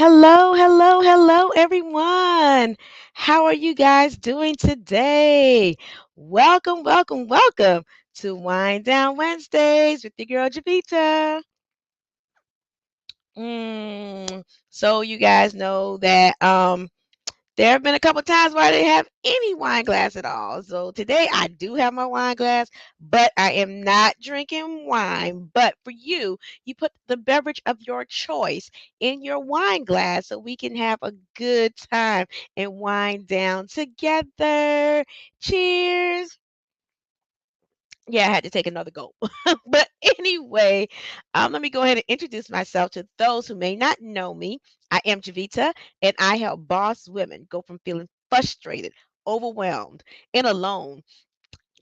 Hello, hello, hello, everyone. How are you guys doing today? Welcome, welcome, welcome to Wind Down Wednesdays with your girl Jovita. So you guys know that there have been a couple times where I didn't have any wine glass at all. So today I do have my wine glass, but I am not drinking wine. But for you, you put the beverage of your choice in your wine glass so we can have a good time and wind down together. Cheers. Yeah, I had to take another gulp. But anyway, let me go ahead and introduce myself to those who may not know me. I am Jovita, and I help boss women go from feeling frustrated, overwhelmed, and alone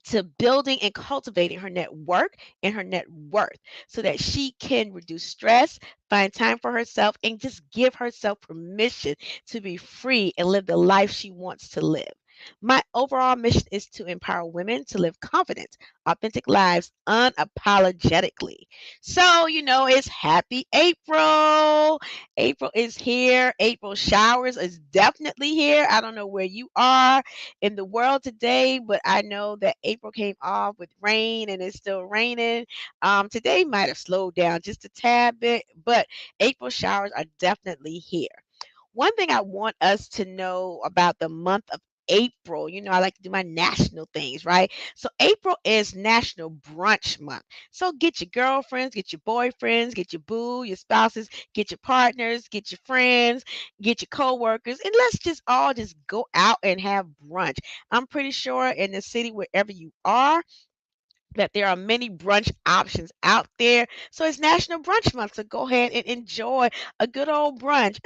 to building and cultivating her network and her net worth so that she can reduce stress, find time for herself, and just give herself permission to be free and live the life she wants to live. My overall mission is to empower women to live confident, authentic lives unapologetically. So, it's happy April. April is here. April showers is definitely here. I don't know where you are in the world today, but I know that April came off with rain and it's still raining. Today might have slowed down just a tad bit, but April showers are definitely here. One thing I want us to know about the month of April, I like to do my national things, right? So April is National Brunch Month. So get your girlfriends, get your boyfriends, get your boo, your spouses, get your partners, get your friends, get your coworkers, and let's just all just go out and have brunch. I'm pretty sure in the city wherever you are that there are many brunch options out there. So it's National Brunch Month. So go ahead and enjoy a good old brunch.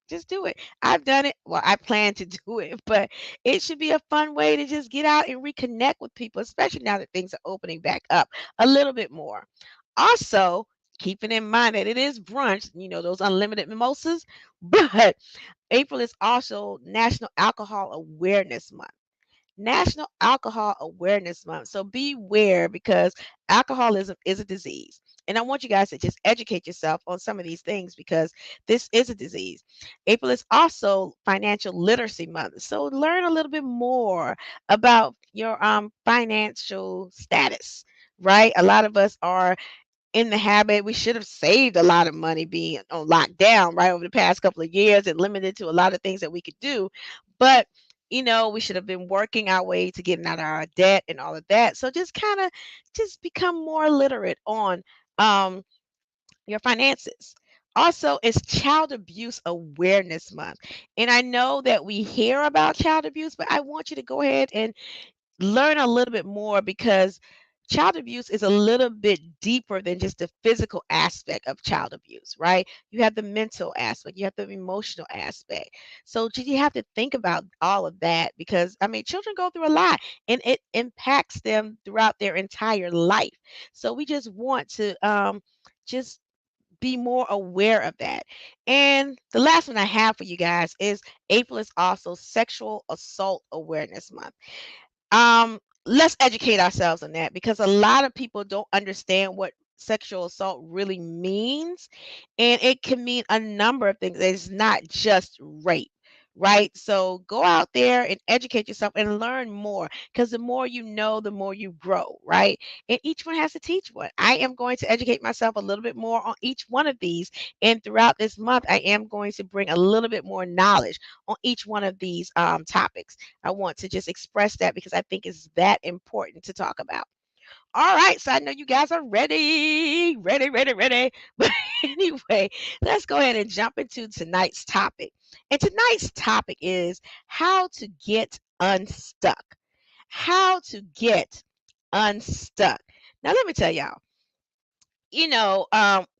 Just do it. I've done it. Well, I plan to do it, but it should be a fun way to just get out and reconnect with people, especially now that things are opening back up a little bit more. Also, keeping in mind that it is brunch, those unlimited mimosas, but April is also National Alcohol Awareness Month. National Alcohol Awareness Month. So beware because alcoholism is a disease. And I want you guys to just educate yourself on some of these things because this is a disease. April is also Financial Literacy Month. So learn a little bit more about your financial status, right? A lot of us are in the habit. We should have saved a lot of money being on lockdown, right, over the past couple of years and limited to a lot of things that we could do. But we should have been working our way to getting out of our debt and all of that. So just kind of just become more literate on um your finances. Also, it's Child Abuse Awareness Month. And I know that we hear about child abuse, but I want you to go ahead and learn a little bit more because child abuse is a little bit deeper than just the physical aspect of child abuse, right? You have the mental aspect, you have the emotional aspect. So you have to think about all of that because, I mean, children go through a lot and it impacts them throughout their entire life. So we just want to just be more aware of that. And the last one I have for you guys is April is also Sexual Assault Awareness Month. Let's educate ourselves on that because a lot of people don't understand what sexual assault really means, and it can mean a number of things. It's not just rape, right? So go out there and educate yourself and learn more because the more you know, the more you grow, right? And each one has to teach one. I am going to educate myself a little bit more on each one of these, and throughout this month I am going to bring a little bit more knowledge on each one of these topics. I want to just express that because I think it's that important to talk about. All right, so I know you guys are ready, ready, ready, ready. But anyway, let's go ahead and jump into tonight's topic. And tonight's topic is how to get unstuck. How to get unstuck. Now, let me tell y'all,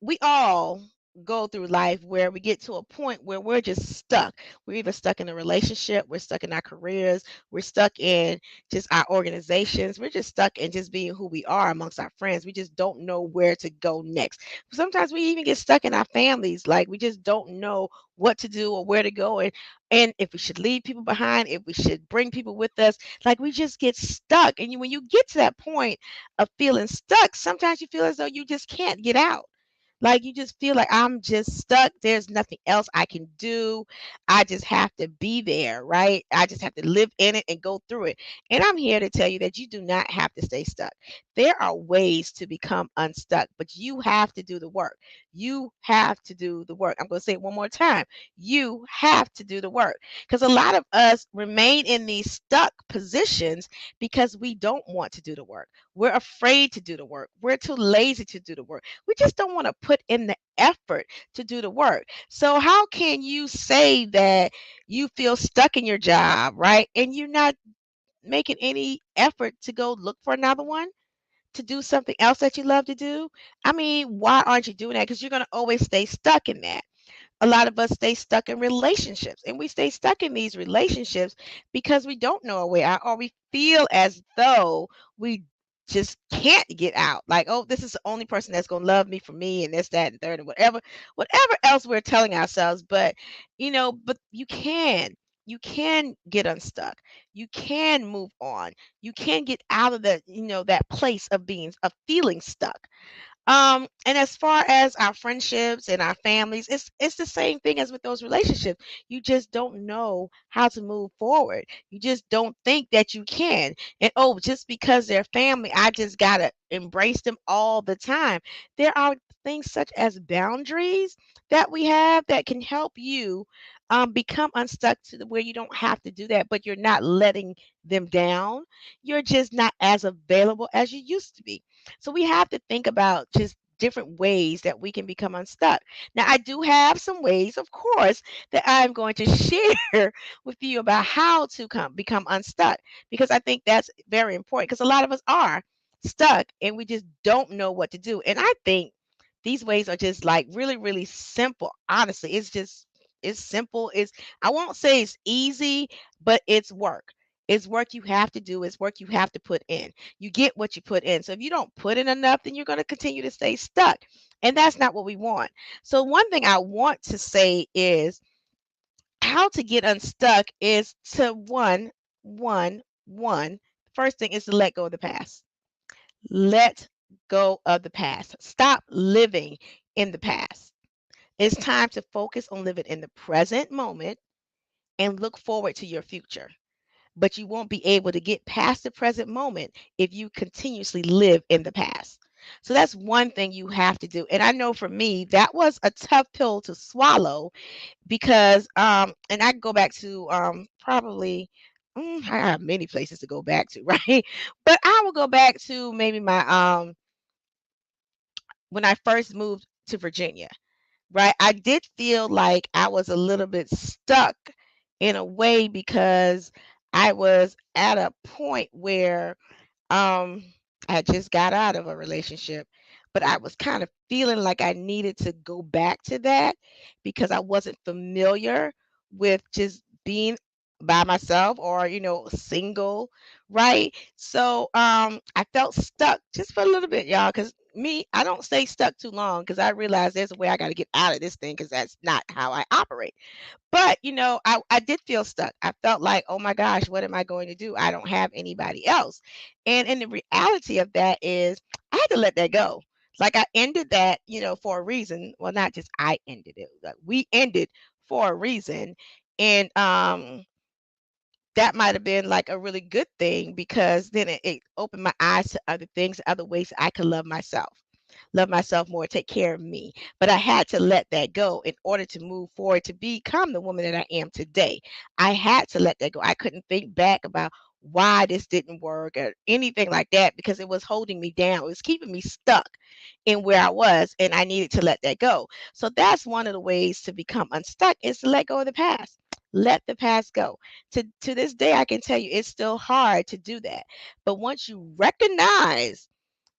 we all go through life where we get to a point where we're just stuck. We're either stuck in a relationship, we're stuck in our careers, we're stuck in just our organizations, we're just stuck in just being who we are amongst our friends. We just don't know where to go next. Sometimes we even get stuck in our families, like we just don't know what to do or where to go and if we should leave people behind, if we should bring people with us, like we just get stuck. And when you get to that point of feeling stuck, sometimes you feel as though you just can't get out. Like you just feel like I'm just stuck. There's nothing else I can do. I just have to be there, right? I just have to live in it and go through it. And I'm here to tell you that you do not have to stay stuck. There are ways to become unstuck, but you have to do the work. You have to do the work. I'm going to say it one more time. You have to do the work. Because a lot of us remain in these stuck positions because we don't want to do the work. We're afraid to do the work. We're too lazy to do the work. We just don't want to put in the effort to do the work. So, how can you say that you feel stuck in your job, right? And you're not making any effort to go look for another one? To do something else that you love to do? I mean, why aren't you doing that? Because you're going to always stay stuck in that. A lot of us stay stuck in relationships, and we stay stuck in these relationships because we don't know a way out, or we feel as though we just can't get out. Like, oh, this is the only person that's going to love me for me, and this, that, and third, and whatever else we're telling ourselves. But but you can get unstuck. You can move on. You can get out of that place of feeling stuck. And as far as our friendships and our families, it's the same thing as with those relationships. You just don't know how to move forward. You just don't think that you can. And oh, just because they're family, I just gotta embrace them all the time. There are things such as boundaries that we have that can help you become unstuck to where you don't have to do that, but you're not letting them down. You're just not as available as you used to be. So we have to think about just different ways that we can become unstuck. Now, I do have some ways, of course, that I'm going to share with you about how to become unstuck because I think that's very important because a lot of us are stuck and we just don't know what to do. And I think these ways are just like really, really simple. Honestly, it's simple. I won't say it's easy, but it's work. It's work you have to do. It's work you have to put in. You get what you put in. So if you don't put in enough, then you're going to continue to stay stuck. And that's not what we want. So one thing I want to say is how to get unstuck is to one. First thing is to let go of the past. Let go of the past. Stop living in the past. It's time to focus on living in the present moment and look forward to your future. But you won't be able to get past the present moment if you continuously live in the past. So that's one thing you have to do. And I know for me, that was a tough pill to swallow because and I can go back to probably I have many places to go back to, right? But I will go back to maybe my when I first moved to Virginia, right? I did feel like I was a little bit stuck in a way because I was at a point where um, I just got out of a relationship, but I was kind of feeling like I needed to go back to that because I wasn't familiar with just being by myself or single, right? So I felt stuck just for a little bit, y'all, because me, I don't stay stuck too long because I realize there's a way I got to get out of this thing because that's not how I operate. But, I did feel stuck. I felt like, oh my gosh, what am I going to do? I don't have anybody else. And the reality of that is I had to let that go. Like I ended that, for a reason. Well, not just I ended it. Like we ended for a reason. And that might have been like a really good thing because then it opened my eyes to other things, other ways I could love myself more, take care of me. But I had to let that go in order to move forward to become the woman that I am today. I had to let that go. I couldn't think back about why this didn't work or anything like that because it was holding me down. It was keeping me stuck in where I was, and I needed to let that go. So that's one of the ways to become unstuck is to let go of the past. Let the past go. To this day, I can tell you it's still hard to do that. But once you recognize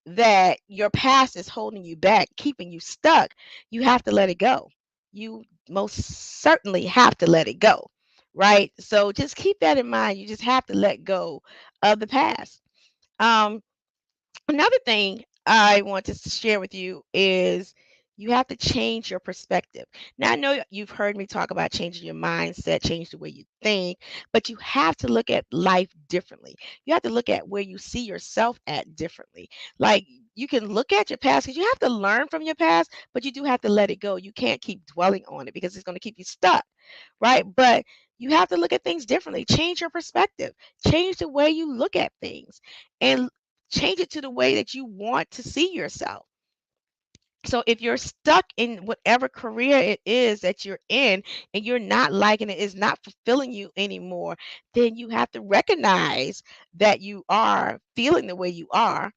that your past is holding you back, keeping you stuck, you have to let it go. You most certainly have to let it go, right? So just keep that in mind. You just have to let go of the past. Um, Another thing I want to share with you is you have to change your perspective. Now, I know you've heard me talk about changing your mindset, change the way you think, but you have to look at life differently. You have to look at where you see yourself at differently. Like you can look at your past because you have to learn from your past, but you do have to let it go. You can't keep dwelling on it because it's going to keep you stuck, right? But you have to look at things differently. Change your perspective. Change the way you look at things, and change it to the way that you want to see yourself. So if you're stuck in whatever career it is that you're in and you're not liking it, it's not fulfilling you anymore, then you have to recognize that you are feeling the way you are,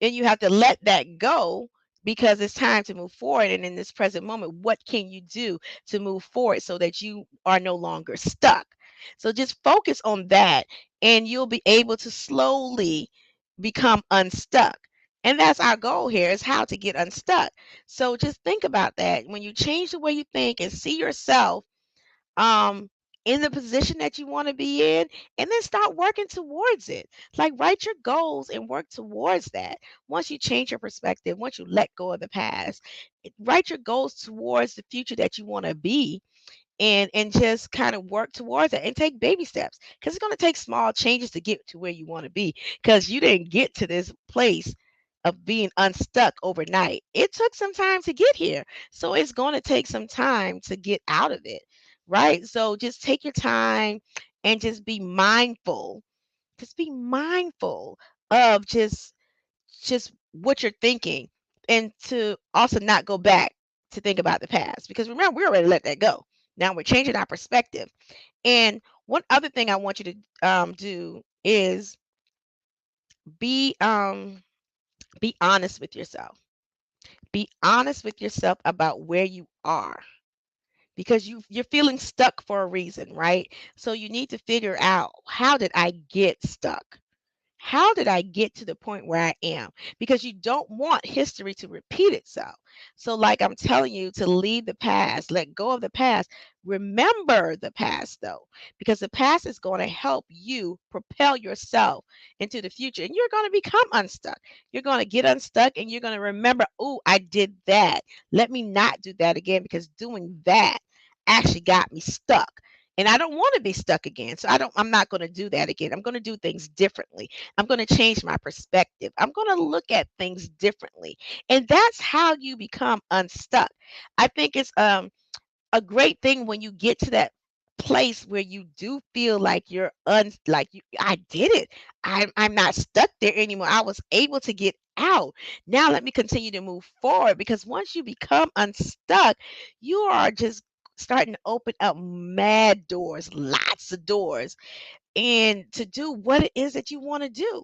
and you have to let that go because it's time to move forward. And in this present moment, what can you do to move forward so that you are no longer stuck? So just focus on that, and you'll be able to slowly become unstuck. And that's our goal here, is how to get unstuck. So just think about that. When you change the way you think and see yourself um in the position that you want to be in, and then start working towards it. Like, write your goals and work towards that. Once you change your perspective, once you let go of the past, write your goals towards the future that you want to be, and just kind of work towards it and take baby steps, because it's going to take small changes to get to where you want to be, because you didn't get to this place of being unstuck overnight. It took some time to get here, so it's going to take some time to get out of it, right? So just take your time and just be mindful of just what you're thinking, and to also not go back to think about the past, because remember, we already let that go. Now we're changing our perspective. And one other thing I want you to do is be be honest with yourself. Be honest with yourself about where you are, because you're feeling stuck for a reason, right? So you need to figure out, how did I get stuck? How did I get to the point where I am? Because you don't want history to repeat itself. So, like I'm telling you, to leave the past, let go of the past. Remember the past, though, because the past is going to help you propel yourself into the future, and you're going to become unstuck. You're going to get unstuck, and you're going to remember, oh, I did that. Let me not do that again, because doing that actually got me stuck. And I don't want to be stuck again. So I'm not going to do that again. I'm going to do things differently. I'm going to change my perspective. I'm going to look at things differently. And that's how you become unstuck. I think it's a great thing when you get to that place where you do feel like you're I did it. I'm not stuck there anymore. I was able to get out. Now let me continue to move forward, because once you become unstuck, you are just starting to open up mad doors, lots of doors, and to do what it is that you want to do.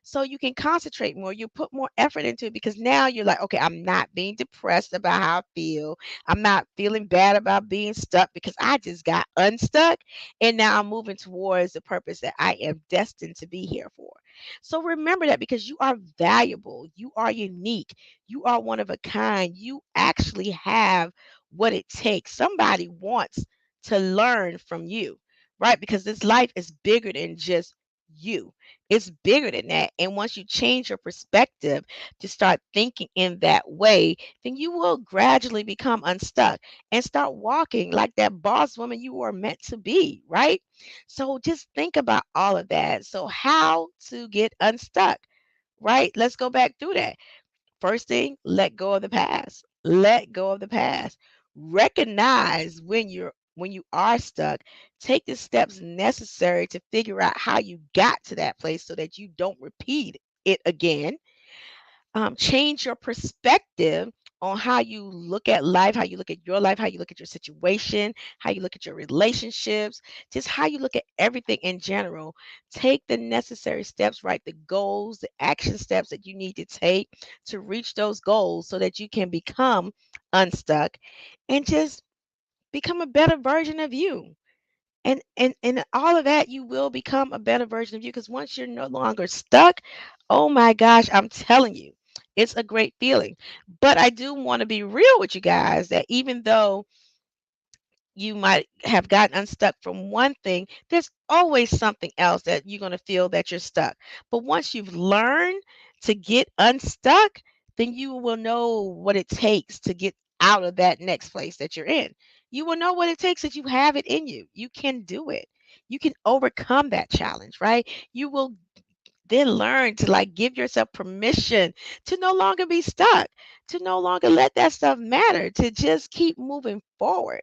So you can concentrate more, you put more effort into it, because now you're like, okay, I'm not being depressed about how I feel. I'm not feeling bad about being stuck, because I just got unstuck. And now I'm moving towards the purpose that I am destined to be here for. So remember that, because you are valuable, you are unique, you are one of a kind. You actually have what it takes. Somebody wants to learn from you, right? Because this life is bigger than just you. It's bigger than that. And once you change your perspective to start thinking in that way, then you will gradually become unstuck and start walking like that boss woman you were meant to be, right? So just think about all of that. So, how to get unstuck, right? Let's go back through that. First thing, let go of the past. Let go of the past. Recognize when you are stuck. Take the steps necessary to figure out how you got to that place so that you don't repeat it again. Change your perspective on how you look at life, how you look at your life, how you look at your situation, how you look at your relationships, just how you look at everything in general. Take the necessary steps, right? The goals, the action steps that you need to take to reach those goals so that you can become unstuck and just become a better version of you. And all of that, you will become a better version of you, because once you're no longer stuck, oh my gosh, I'm telling you, it's a great feeling. But I do want to be real with you guys, that even though you might have gotten unstuck from one thing, there's always something else that you're going to feel that you're stuck. But once you've learned to get unstuck, then you will know what it takes to get out of that next place that you're in. You will know what it takes, that you have it in you. You can do it. You can overcome that challenge, right? You will then learn to like give yourself permission to no longer be stuck, to no longer let that stuff matter, to just keep moving forward.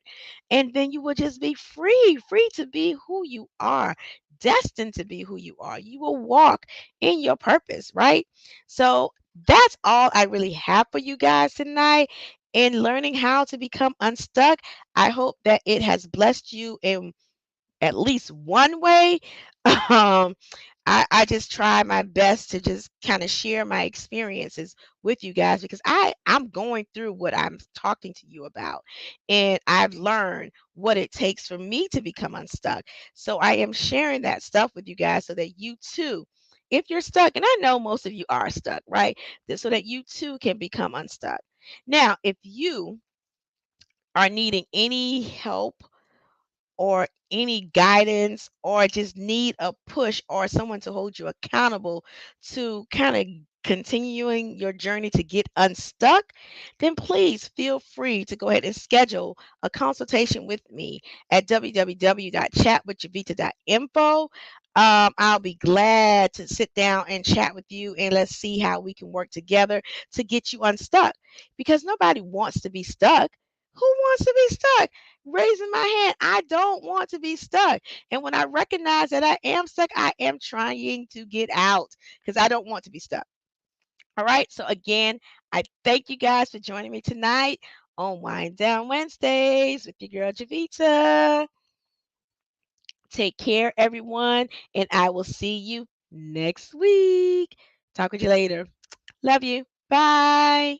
And then you will just be free, free to be who you are, destined to be who you are. You will walk in your purpose, right? So that's all I really have for you guys tonight in learning how to become unstuck. I hope that it has blessed you in at least one way. Um, I just try my best to just kind of share my experiences with you guys because I'm going through what I'm talking to you about, and I've learned what it takes for me to become unstuck. So I am sharing that stuff with you guys so that you too, if you're stuck, and I know most of you are stuck, right? So that you too can become unstuck. Now, if you are needing any help or any guidance or just need a push or someone to hold you accountable to kind of continuing your journey to get unstuck, then please feel free to go ahead and schedule a consultation with me at www.chatwithjovita.info. I'll be glad to sit down and chat with you and let's see how we can work together to get you unstuck because nobody wants to be stuck. Who wants to be stuck? Raising my hand. I don't want to be stuck. And when I recognize that I am stuck, I am trying to get out because I don't want to be stuck. All right. So, again, I thank you guys for joining me tonight on Wind Down Wednesdays with your girl Jovita. Take care, everyone. And I will see you next week. Talk with you later. Love you. Bye.